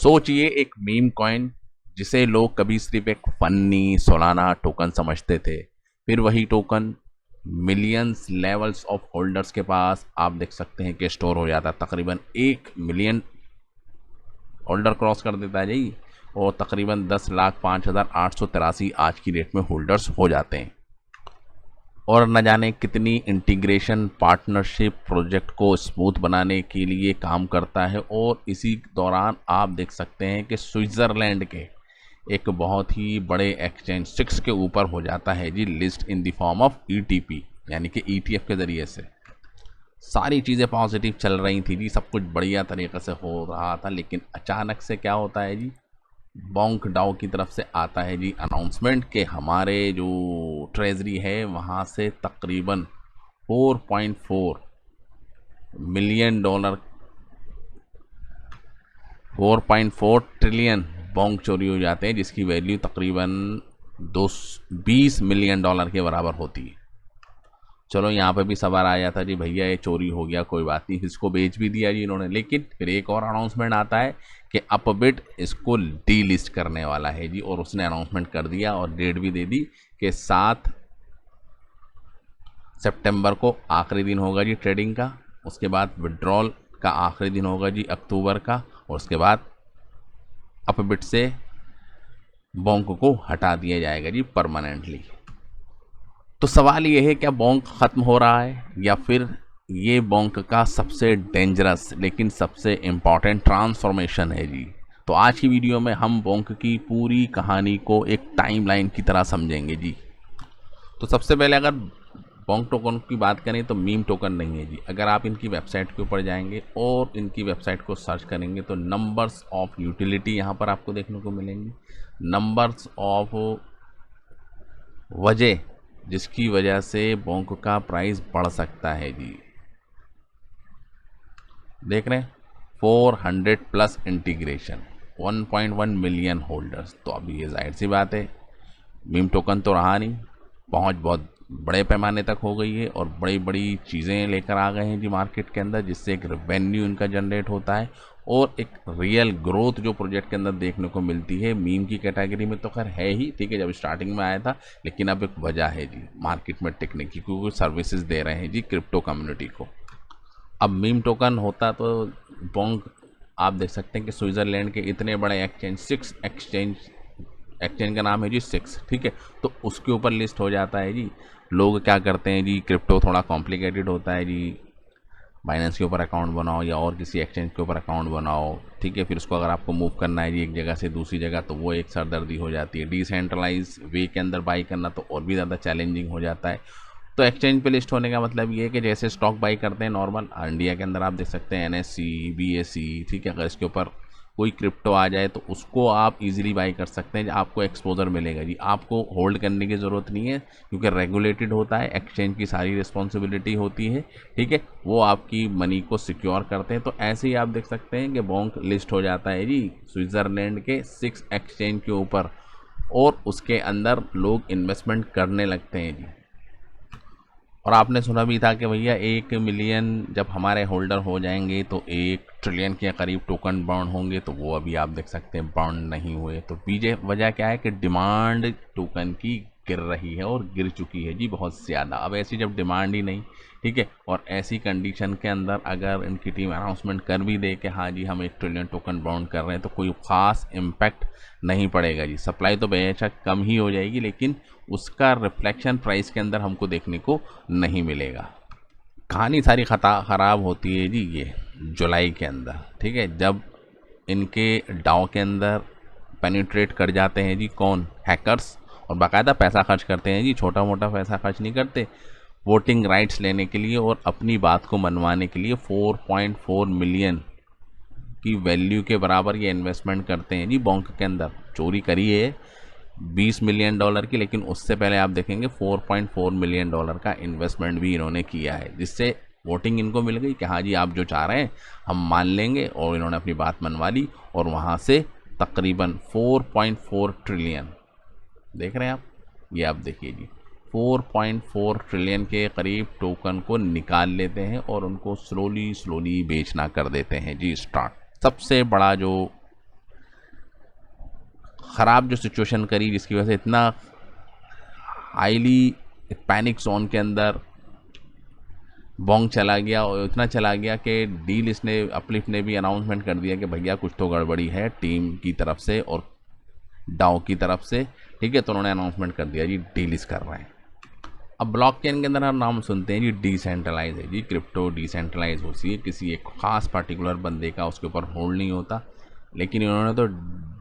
सोचिए एक meme coin जिसे लोग कभी सिर्फ एक फनी सालाना टोकन समझते थे, फिर वही token millions levels of holders के पास आप देख सकते हैं कि स्टोर हो जाता है। तकरीबन 1 मिलियन होल्डर क्रॉस कर देता है जी, और तकरीबन 10,05,883 आज की डेट में होल्डर्स हो जाते हैं। और न जाने कितनी इंटीग्रेशन पार्टनरशिप प्रोजेक्ट को स्मूथ बनाने के लिए काम करता है। और इसी दौरान आप देख सकते हैं कि स्विट्ज़रलैंड के एक बहुत ही बड़े एक्सचेंज 6 के ऊपर हो जाता है जी list in the form of ETP, यानी कि ईटीएफ के ज़रिए से। सारी चीज़ें पॉजिटिव चल रही थी जी, सब कुछ बढ़िया तरीके से हो रहा था, लेकिन अचानक से क्या होता है जी, बोंक डाओ की तरफ से आता है जी अनाउंसमेंट के हमारे जो ट्रेजरी है वहाँ से तकरीबन 4.4 मिलियन डॉलर 4.4 ट्रिलियन बोंक चोरी हो जाते हैं, जिसकी वैल्यू तकरीबन 220 मिलियन डॉलर के बराबर होती है। चलो यहाँ पे भी सवाल आ जाता जी, भैया ये चोरी हो गया कोई बात नहीं, इसको बेच भी दिया जी इन्होंने। लेकिन फिर एक और अनाउंसमेंट आता है कि अपबिट इसको डी लिस्ट करने वाला है जी, और उसने अनाउंसमेंट कर दिया और डेट भी दे दी कि 7 सितंबर को आखिरी दिन होगा जी ट्रेडिंग का। उसके बाद विड्रॉल का आखिरी दिन होगा जी अक्टूबर का, और उसके बाद अपबिट से बोंक को हटा दिया जाएगा जी परमानेंटली। तो सवाल ये है, क्या बोंक ख़त्म हो रहा है, या फिर ये बोंक का सबसे डेंजरस लेकिन सबसे इम्पॉर्टेंट ट्रांसफॉर्मेशन है जी। तो आज की वीडियो में हम बोंक की पूरी कहानी को एक टाइमलाइन की तरह समझेंगे जी। तो सबसे पहले अगर बोंक टोकन की बात करें तो मीम टोकन नहीं है जी। अगर आप इनकी वेबसाइट के ऊपर जाएंगे और इनकी वेबसाइट को सर्च करेंगे तो नंबर्स ऑफ यूटिलिटी यहाँ पर आपको देखने को मिलेंगे, नंबर्स ऑफ वजह जिसकी वजह से बोंक का प्राइस बढ़ सकता है जी। देख रहे हैं 400 प्लस इंटीग्रेशन, 1.1 मिलियन होल्डर्स। तो अभी ये जाहिर सी बात है मीम टोकन तो रहा नहीं, पहुंच बहुत बड़े पैमाने तक हो गई है और बड़ी बड़ी चीज़ें लेकर आ गए हैं जी मार्केट के अंदर, जिससे एक रेवेन्यू इनका जनरेट होता है और एक रियल ग्रोथ जो प्रोजेक्ट के अंदर देखने को मिलती है। मीम की कैटेगरी में तो खैर है ही, ठीक है, जब स्टार्टिंग में आया था, लेकिन अब एक वजह है जी मार्केट में टिकने की, क्योंकि सर्विसेज दे रहे हैं जी क्रिप्टो कम्युनिटी को। अब मीम टोकन होता तो बोंक आप देख सकते हैं कि स्विट्ज़रलैंड के इतने बड़े एक्सचेंज 6 एक्सचेंज का नाम है जी 6, ठीक है, तो उसके ऊपर लिस्ट हो जाता है जी। लोग क्या करते हैं जी, क्रिप्टो थोड़ा कॉम्प्लिकेटेड होता है जी, बाइनेंस के ऊपर अकाउंट बनाओ या और किसी एक्सचेंज के ऊपर अकाउंट बनाओ, ठीक है, फिर उसको अगर आपको मूव करना है जी एक जगह से दूसरी जगह तो वो एक सरदर्दी हो जाती है। डिसेंट्रलाइज वे के अंदर बाई करना तो और भी ज़्यादा चैलेंजिंग हो जाता है। तो एक्सचेंज पे लिस्ट होने का मतलब ये है कि जैसे स्टॉक बाई करते हैं नॉर्मल इंडिया के अंदर, आप देख सकते हैं NSE BSE, ठीक है, अगर इसके ऊपर कोई क्रिप्टो आ जाए तो उसको आप इजीली बाई कर सकते हैं, आपको एक्सपोजर मिलेगा जी। आपको होल्ड करने की ज़रूरत नहीं है क्योंकि रेगुलेटेड होता है, एक्सचेंज की सारी रिस्पॉन्सिबिलिटी होती है, ठीक है, वो आपकी मनी को सिक्योर करते हैं। तो ऐसे ही आप देख सकते हैं कि बोंक लिस्ट हो जाता है जी स्विट्ज़रलैंड के 6 एक्सचेंज के ऊपर, और उसके अंदर लोग इन्वेस्टमेंट करने लगते हैं जी। और आपने सुना भी था कि भैया 1 मिलियन जब हमारे होल्डर हो जाएंगे तो 1 ट्रिलियन के करीब टोकन बर्न होंगे, तो वो अभी आप देख सकते हैं बर्न नहीं हुए। तो पीछे वजह क्या है कि डिमांड टोकन की गिर रही है और गिर चुकी है जी बहुत ज़्यादा। अब ऐसी जब डिमांड ही नहीं, ठीक है, और ऐसी कंडीशन के अंदर अगर इनकी टीम अनाउंसमेंट कर भी दे कि हाँ जी हम 1 ट्रिलियन टोकन बर्न कर रहे हैं, तो कोई ख़ास इम्पैक्ट नहीं पड़ेगा जी। सप्लाई तो बेशक कम ही हो जाएगी, लेकिन उसका रिफ्लेक्शन प्राइस के अंदर हमको देखने को नहीं मिलेगा। कहानी सारी ख़राब होती है जी ये जुलाई के अंदर, ठीक है, जब इनके डाउ के अंदर पेनिट्रेट कर जाते हैं जी कौन, हैकर्स, और बाकायदा पैसा खर्च करते हैं जी, छोटा मोटा पैसा खर्च नहीं करते, वोटिंग राइट्स लेने के लिए और अपनी बात को मनवाने के लिए 4.4 मिलियन की वैल्यू के बराबर ये इन्वेस्टमेंट करते हैं जी बोंक के अंदर। चोरी करी है 20 मिलियन डॉलर की, लेकिन उससे पहले आप देखेंगे 4.4 मिलियन डॉलर का इन्वेस्टमेंट भी इन्होंने किया है, जिससे वोटिंग इनको मिल गई कि हाँ जी आप जो चाह रहे हैं हम मान लेंगे, और इन्होंने अपनी बात मनवा ली और वहाँ से तकरीबन 4.4 ट्रिलियन, देख रहे हैं आप, ये आप देखिए जी 4.4 ट्रिलियन के करीब टोकन को निकाल लेते हैं और उनको स्लोली बेचना कर देते हैं जी स्टार्ट। सबसे बड़ा जो ख़राब जो सिचुएशन करी, जिसकी वजह से इतना हाईली पैनिक जोन के अंदर बोंग चला गया, और इतना चला गया कि डील इसने अपलिफ्ट ने भी अनाउंसमेंट कर दिया कि भैया कुछ तो गड़बड़ी है टीम की तरफ से और डाउ की तरफ से, ठीक है। तो उन्होंने अनाउंसमेंट कर दिया जी डीलिस्ट कर रहे हैं। अब ब्लॉकचेन के अंदर हम नाम सुनते हैं जी डिसेंट्रलाइज है जी, क्रिप्टो डिसेंट्रलाइज होती है, किसी एक खास पर्टिकुलर बंदे का उसके ऊपर होल्ड नहीं होता, लेकिन इन्होंने तो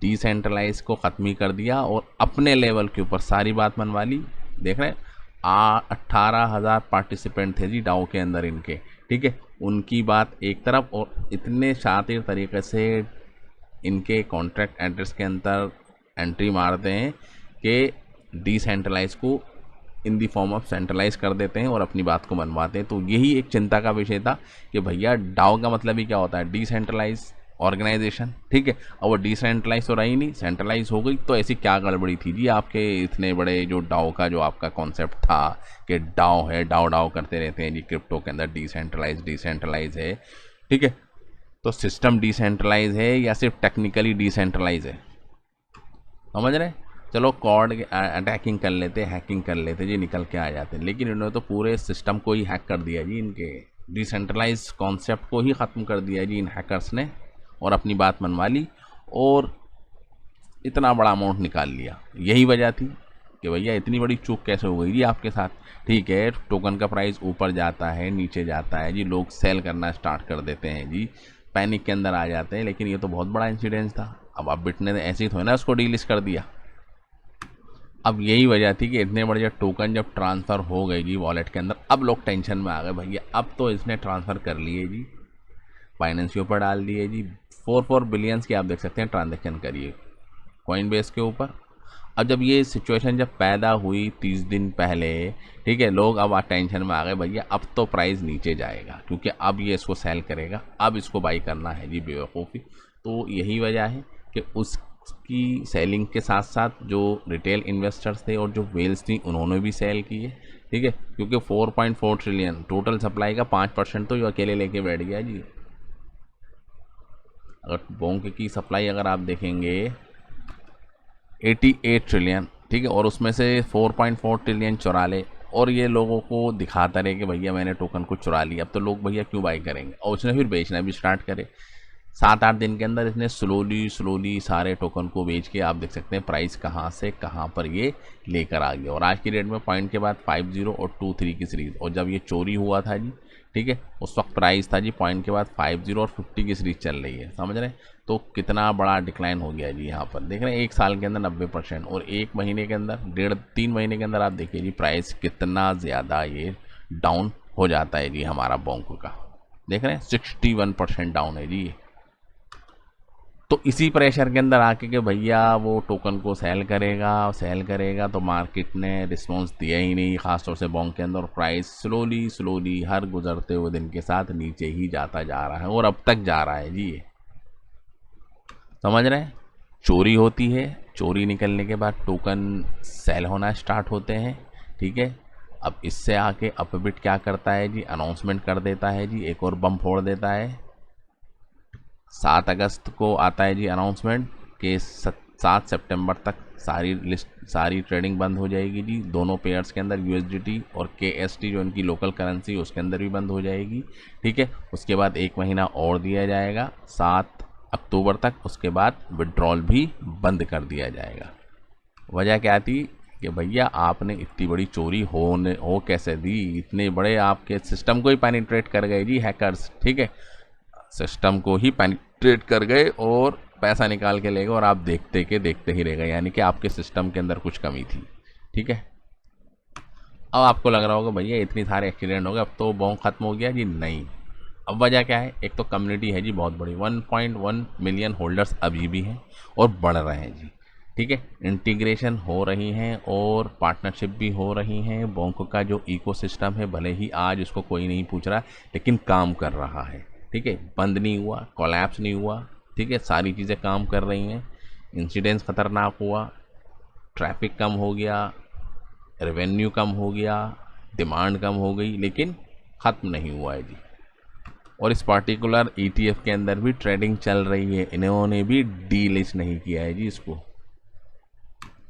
डिसेंट्रलाइज को ख़त्म ही कर दिया और अपने लेवल के ऊपर सारी बात मनवा ली। देख रहे हैं 18,000 पार्टिसिपेंट थे जी डाओ के अंदर इनके, ठीक है। उनकी बात एक तरफ, और इतने शातिर तरीके से इनके कॉन्ट्रैक्ट एड्रेस के अंदर एंट्री मारते हैं कि डिसेंट्रलाइज को इन दी फॉर्म ऑफ सेंट्रलाइज कर देते हैं और अपनी बात को मनवाते हैं। तो यही एक चिंता का विषय था कि भैया डाओ का मतलब ही क्या होता है, डिसेंट्रलाइज ऑर्गेनाइजेशन, ठीक है। और वो डिसेंट्रलाइज तो रही नहीं, सेंट्रलाइज हो गई। तो ऐसी क्या गड़बड़ी थी जी आपके इतने बड़े जो डाओ का जो आपका कॉन्सेप्ट था कि डाओ है, डाओ डाओ करते रहते हैं जी क्रिप्टो के अंदर, डिसेंट्रलाइज है, ठीक है। तो सिस्टम डिसेंट्रलाइज है या सिर्फ टेक्निकली डिसेंट्रलाइज है, समझ रहे? चलो कॉर्ड अटैकिंग कर लेते, हैकिंग कर लेते जी, निकल के आ जाते, लेकिन इन्होंने तो पूरे सिस्टम को ही हैक कर दिया जी, इनके डिसेंट्रलाइज कॉन्सेप्ट को ही ख़त्म कर दिया जी इन हैकर्स ने, और अपनी बात मनवा ली और इतना बड़ा अमाउंट निकाल लिया। यही वजह थी कि भैया इतनी बड़ी चूक कैसे हो गई जी आपके साथ, ठीक है। टोकन का प्राइस ऊपर जाता है, नीचे जाता है जी, लोग सेल करना स्टार्ट कर देते हैं जी, पैनिक के अंदर आ जाते हैं, लेकिन ये तो बहुत बड़ा इंसिडेंस था। अब आप बिट ने ऐसे ही थोड़ा ना उसको डीलिस्ट कर दिया। अब यही वजह थी कि इतने बड़े टोकन जब ट्रांसफ़र हो गई जी वॉलेट के अंदर, अब लोग टेंशन में आ गए, भैया अब तो इसने ट्रांसफ़र कर लिए जी, बाइनेंस के ऊपर डाल दिए जी, 4 बिलियंस की आप देख सकते हैं ट्रांजैक्शन करिए कॉइनबेस के ऊपर। अब जब ये सिचुएशन जब पैदा हुई 30 दिन पहले, ठीक है, लोग अब टेंशन में आ गए, भैया अब तो प्राइस नीचे जाएगा क्योंकि अब ये इसको सेल करेगा, अब इसको बाई करना है जी, बेवकूफ़ी। तो यही वजह है कि उसकी सेलिंग के साथ साथ जो रिटेल इन्वेस्टर्स थे और जो वेल्स थी उन्होंने भी सेल किए, ठीक है, क्योंकि 4.4 ट्रिलियन टोटल सप्लाई का 5% तो ये अकेले लेके बैठ गया जी। अगर बोंग की सप्लाई अगर आप देखेंगे 88 ट्रिलियन, ठीक है, और उसमें से 4.4 ट्रिलियन चुरा ले और ये लोगों को दिखाता रहे कि भैया मैंने टोकन को चुरा लिया, अब तो लोग भैया क्यों बाई करेंगे, और उसने फिर बेचना भी स्टार्ट करे। 7-8 दिन के अंदर इसने स्लोली सारे टोकन को बेच के आप देख सकते हैं प्राइस कहाँ से कहाँ पर ये लेकर आ गया। और आज की डेट में पॉइंट के बाद 50 और 23 की सीरीज़, और जब ये चोरी हुआ था जी, ठीक है, उस वक्त प्राइस था जी पॉइंट के बाद 50 और 50 की सीरीज चल रही है, समझ रहे हैं। तो कितना बड़ा डिक्लाइन हो गया जी यहाँ पर, देख रहे हैं एक साल के अंदर 90%, और एक महीने के अंदर 1.5-3 महीने के अंदर आप देखिए जी प्राइस कितना ज़्यादा ये डाउन हो जाता है जी हमारा बोंग का, देख रहे हैं 61% डाउन है जी। तो इसी प्रेशर के अंदर आके कि भैया वो टोकन को सेल करेगा, तो मार्केट ने रिस्पॉन्स दिया ही नहीं, ख़ासतौर से बोंग के अंदर प्राइस स्लोली हर गुजरते हुए दिन के साथ नीचे ही जाता जा रहा है, और अब तक जा रहा है जी, ये समझ रहे हैं। चोरी होती है, चोरी निकलने के बाद टोकन सेल होना स्टार्ट होते हैं, ठीक है। अब इससे आके अपबिट क्या करता है जी, अनाउंसमेंट कर देता है जी, एक और बम फोड़ देता है। 7 अगस्त को आता है जी अनाउंसमेंट कि 7 सितंबर तक सारी ट्रेडिंग बंद हो जाएगी जी, दोनों पेयर्स के अंदर USDT और KST जो इनकी लोकल करेंसी उसके अंदर भी बंद हो जाएगी, ठीक है। उसके बाद 1 महीना और दिया जाएगा 7 अक्टूबर तक, उसके बाद विड्रॉल भी बंद कर दिया जाएगा। वजह क्या थी कि भैया आपने इतनी बड़ी चोरी हो कैसे दी, इतने बड़े आपके सिस्टम को ही पेनिट्रेट कर गए जी हैकर्स, ठीक है, सिस्टम को ही पेनिट्रेट कर गए और पैसा निकाल के ले गए, और आप देखते ही रह गए, यानी कि आपके सिस्टम के अंदर कुछ कमी थी, ठीक है। अब आपको लग रहा होगा भैया इतनी सारे एक्सीडेंट हो गए अब तो बोंग खत्म हो गया जी, नहीं। अब वजह क्या है, एक तो कम्युनिटी है जी बहुत बड़ी, 1.1 मिलियन होल्डर्स अभी भी हैं और बढ़ रहे हैं जी, ठीक है। इंटीग्रेशन हो रही हैं और पार्टनरशिप भी हो रही हैं। बोंग का जो इकोसिस्टम है भले ही आज उसको कोई नहीं पूछ रहा, लेकिन काम कर रहा है, ठीक है, बंद नहीं हुआ, कोलैप्स नहीं हुआ, ठीक है, सारी चीज़ें काम कर रही हैं। इंसिडेंस ख़तरनाक हुआ, ट्रैफिक कम हो गया, रेवेन्यू कम हो गया, डिमांड कम हो गई, लेकिन ख़त्म नहीं हुआ है जी। और इस पार्टिकुलर ETF के अंदर भी ट्रेडिंग चल रही है, इन्होंने भी डीलिस्ट नहीं किया है जी इसको,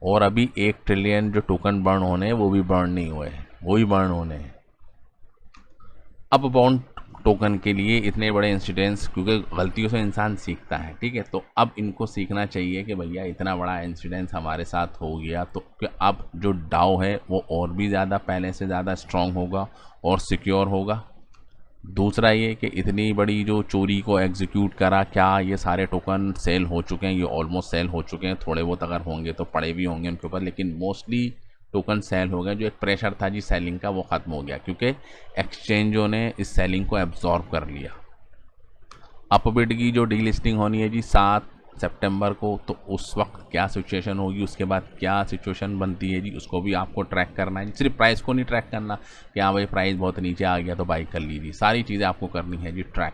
और अभी 1 ट्रिलियन जो टोकन बर्न होने हैं वो भी बर्न नहीं हुए हैं, वो भी बर्न होने हैं। अब बाउंड टोकन के लिए इतने बड़े इंसिडेंट्स, क्योंकि गलतियों से इंसान सीखता है, ठीक है, तो अब इनको सीखना चाहिए कि भैया इतना बड़ा इंसिडेंस हमारे साथ हो गया तो कि अब जो डाओ है वो और भी ज़्यादा पहले से ज़्यादा स्ट्रांग होगा और सिक्योर होगा। दूसरा ये कि इतनी बड़ी जो चोरी को एग्जीक्यूट करा, क्या ये सारे टोकन सेल हो चुके हैं? ये ऑलमोस्ट सेल हो चुके हैं, थोड़े बहुत अगर होंगे तो पड़े भी होंगे उनके ऊपर, लेकिन मोस्टली टोकन सेल हो गए। जो एक प्रेशर था जी सेलिंग का वो ख़त्म हो गया, क्योंकि एक्सचेंजों ने इस सेलिंग को एब्जॉर्ब कर लिया। अपबिड की जो डीलिस्टिंग होनी है जी 7 सितंबर को, तो उस वक्त क्या सिचुएशन होगी, उसके बाद क्या सिचुएशन बनती है जी, उसको भी आपको ट्रैक करना है। सिर्फ प्राइस को नहीं ट्रैक करना कि हाँ भाई प्राइस बहुत नीचे आ गया तो बाई कर लीजिए, सारी चीज़ें आपको करनी है जी ट्रैक।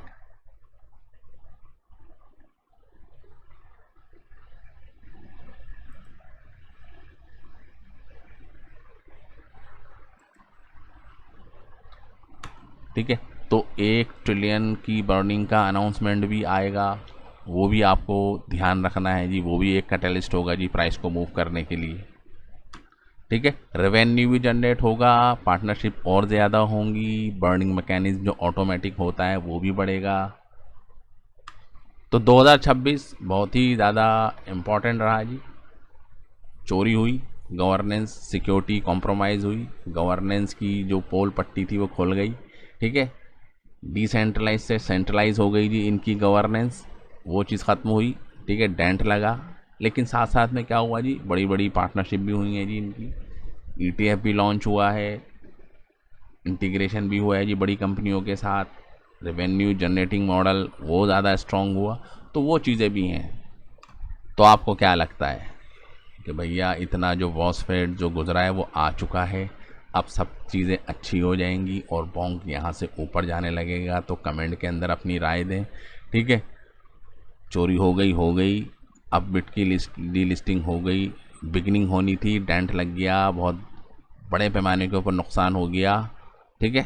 ठीक है, तो 1 ट्रिलियन की बर्निंग का अनाउंसमेंट भी आएगा, वो भी आपको ध्यान रखना है जी, वो भी एक कैटलिस्ट होगा जी प्राइस को मूव करने के लिए। ठीक है, रेवेन्यू भी जनरेट होगा, पार्टनरशिप और ज़्यादा होंगी, बर्निंग मैकेनिज्म जो ऑटोमेटिक होता है वो भी बढ़ेगा। तो 2026 बहुत ही ज़्यादा इम्पोर्टेंट रहा जी। चोरी हुई, गवर्नेंस सिक्योरिटी कॉम्प्रोमाइज़ हुई, गवर्नेंस की जो पोल पट्टी थी वो खुल गई। ठीक है, डिसेंट्रलाइज से सेंट्रलाइज हो गई जी इनकी गवर्नेंस, वो चीज़ ख़त्म हुई। ठीक है, डेंट लगा, लेकिन साथ साथ में क्या हुआ जी, बड़ी बड़ी पार्टनरशिप भी हुई है जी इनकी, ETF भी लॉन्च हुआ है, इंटीग्रेशन भी हुआ है जी बड़ी कंपनियों के साथ, रेवेन्यू जनरेटिंग मॉडल वो ज़्यादा स्ट्रॉन्ग हुआ, तो वो चीज़ें भी हैं। तो आपको क्या लगता है कि भैया इतना जो वॉसफेट जो गुजरा है वो आ चुका है, अब सब चीज़ें अच्छी हो जाएंगी और बॉन्क यहाँ से ऊपर जाने लगेगा? तो कमेंट के अंदर अपनी राय दें। ठीक है, चोरी हो गई, अब बिट की डीलिस्टिंग हो गई, बिगनिंग होनी थी, डेंट लग गया, बहुत बड़े पैमाने के ऊपर नुकसान हो गया। ठीक है,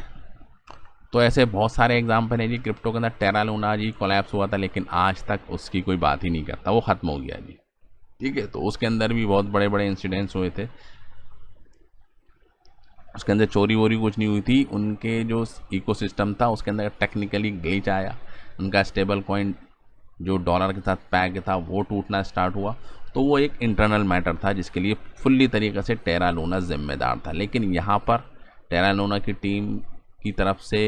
तो ऐसे बहुत सारे एग्जाम्पल हैं जी क्रिप्टो के अंदर। टेरा लूना जी कोलैप्स हुआ था, लेकिन आज तक उसकी कोई बात ही नहीं करता, वो ख़त्म हो गया जी। ठीक है, तो उसके अंदर भी बहुत बड़े बड़े इंसिडेंट्स हुए थे, उसके अंदर चोरी वोरी कुछ नहीं हुई थी, उनके जो इकोसिस्टम था उसके अंदर टेक्निकली ग्लिच आया, उनका स्टेबल कॉइन जो डॉलर के साथ पैक था वो टूटना स्टार्ट हुआ, तो वो एक इंटरनल मैटर था जिसके लिए फुल्ली तरीके से टेरा लूना जिम्मेदार था। लेकिन यहाँ पर टेरा लूना की टीम की तरफ से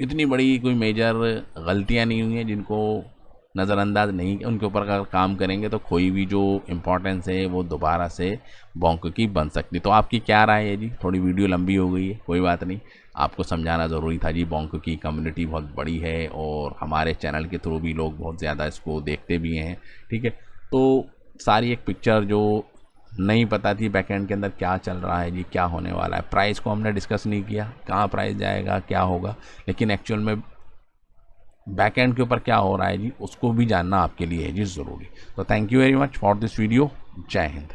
इतनी बड़ी कोई मेजर गलतियाँ नहीं हुई हैं जिनको नज़रअंदाज नहीं, उनके ऊपर अगर काम करेंगे तो कोई भी जो इम्पोर्टेंस है वो दोबारा से बॉन्क की बन सकती। तो आपकी क्या राय है जी? थोड़ी वीडियो लंबी हो गई है, कोई बात नहीं, आपको समझाना ज़रूरी था जी। बॉन्क की कम्युनिटी बहुत बड़ी है और हमारे चैनल के थ्रू भी लोग बहुत ज़्यादा इसको देखते भी हैं। ठीक है, तो सारी एक पिक्चर जो नहीं पता थी बैकएंड के अंदर क्या चल रहा है जी, क्या होने वाला है, प्राइस को हमने डिस्कस नहीं किया, कहाँ प्राइस जाएगा क्या होगा, लेकिन एक्चुअल में बैकएंड के ऊपर क्या हो रहा है जी उसको भी जानना आपके लिए है जी ज़रूरी। तो thank you very much for this video. जय हिंद।